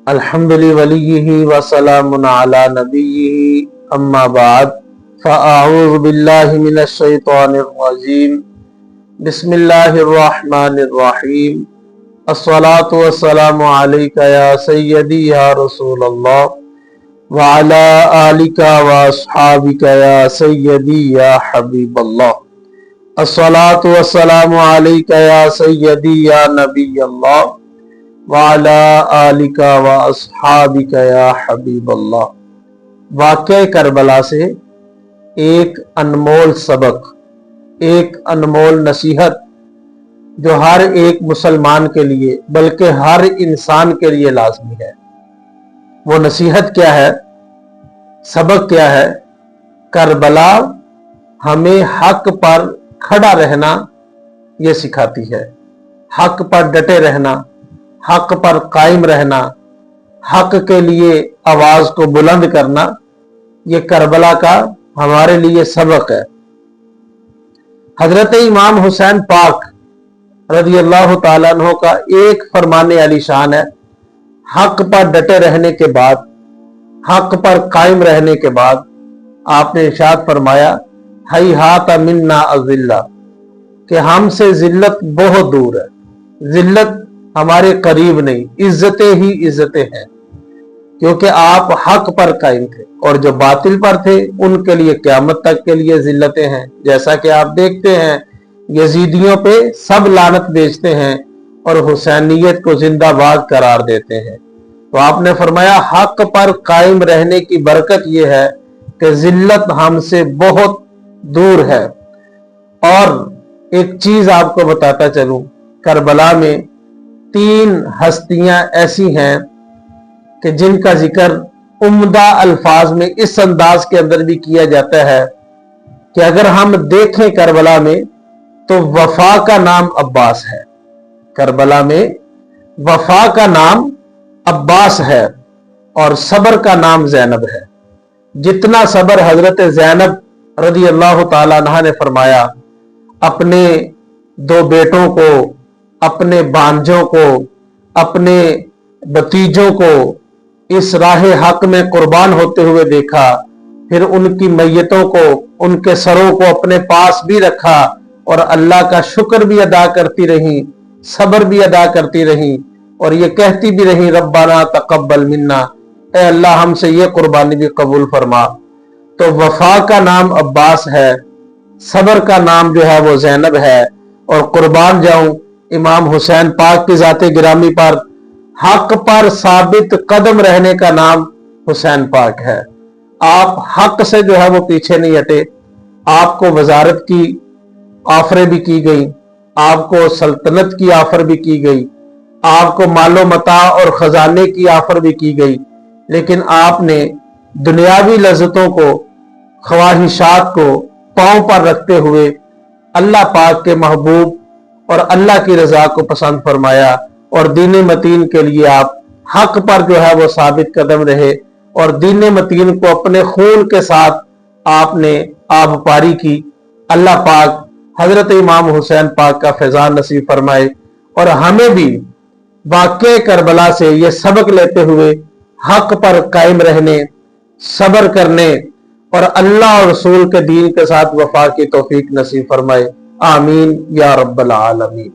الحمدللہ ولیہ وسلام علی نبیہ اما بعد فاعوذ باللہ من الشیطان الرجیم بسم اللہ الرحمن الرحیم الصلاة والسلام علیکہ یا سیدی یا رسول اللہ وعلی آلک واصحابک یا سیدی یا حبیب اللہ الصلاة والسلام علیکہ یا سیدی یا نبی اللہ وعلی آلک واصحابک یا حبیب اللہ۔ واقعہ کربلا سے ایک انمول سبق، ایک انمول نصیحت جو ہر ایک مسلمان کے لیے بلکہ ہر انسان کے لیے لازمی ہے۔ وہ نصیحت کیا ہے؟ سبق کیا ہے؟ کربلا ہمیں حق پر کھڑا رہنا یہ سکھاتی ہے، حق پر ڈٹے رہنا، حق پر قائم رہنا، حق کے لیے آواز کو بلند کرنا، یہ کربلا کا ہمارے لیے سبق ہے۔ حضرت امام حسین پاک رضی اللہ تعالیٰ عنہ کا ایک فرمان علی شان ہے، حق پر ڈٹے رہنے کے بعد، حق پر قائم رہنے کے بعد آپ نے ارشاد فرمایا ہیہات منا الذلہ، کہ ہم سے ذلت بہت دور ہے، ذلت ہمارے قریب نہیں، عزتیں ہی عزتیں ہیں، کیونکہ آپ حق پر قائم تھے اور جو باطل پر تھے ان کے لیے قیامت تک کے لیے ذلتیں ہیں۔ جیسا کہ آپ دیکھتے ہیں یزیدیوں پہ سب لعنت بیچتے ہیں اور حسینیت کو زندہ باد قرار دیتے ہیں، تو آپ نے فرمایا حق پر قائم رہنے کی برکت یہ ہے کہ ذلت ہم سے بہت دور ہے۔ اور ایک چیز آپ کو بتاتا چلوں، کربلا میں 3 ہستیاں ایسی ہیں کہ جن کا ذکر عمدہ الفاظ میں اس انداز کے اندر بھی کیا جاتا ہے کہ اگر ہم دیکھیں کربلا میں تو وفا کا نام عباس ہے، کربلا میں وفا کا نام عباس ہے اور صبر کا نام زینب ہے۔ جتنا صبر حضرت زینب رضی اللہ تعالیٰ عنہ نے فرمایا، اپنے 2 بیٹوں کو، اپنے بانجوں کو، اپنے بتیجوں کو اس راہ حق میں قربان ہوتے ہوئے دیکھا، پھر ان کی میتوں کو، ان کے سروں کو اپنے پاس بھی رکھا اور اللہ کا شکر بھی ادا کرتی رہیں، صبر بھی ادا کرتی رہیں اور یہ کہتی بھی رہیں ربنا تقبل منا، اے اللہ ہم سے یہ قربانی بھی قبول فرما۔ تو وفا کا نام عباس ہے، صبر کا نام جو ہے وہ زینب ہے، اور قربان جاؤں امام حسین پاک کی ذات گرامی پر، حق پر ثابت قدم رہنے کا نام حسین پاک ہے۔ آپ حق سے جو ہے وہ پیچھے نہیں ہٹے، آپ کو وزارت کی آفریں بھی کی گئی، آپ کو سلطنت کی آفر بھی کی گئی، آپ کو مال و متاع اور خزانے کی آفر بھی کی گئی، لیکن آپ نے دنیاوی لذتوں کو، خواہشات کو پاؤں پر رکھتے ہوئے اللہ پاک کے محبوب اور اللہ کی رضا کو پسند فرمایا، اور دین متین کے لیے آپ حق پر جو ہے وہ ثابت قدم رہے، اور دین متین کو اپنے خون کے ساتھ آپ نے آب پاری کی۔ اللہ پاک حضرت امام حسین پاک کا فیضان نصیب فرمائے، اور ہمیں بھی واقعہ کربلا سے یہ سبق لیتے ہوئے حق پر قائم رہنے، صبر کرنے اور اللہ اور رسول کے دین کے ساتھ وفا کی توفیق نصیب فرمائے۔ آمین یا رب العالمین۔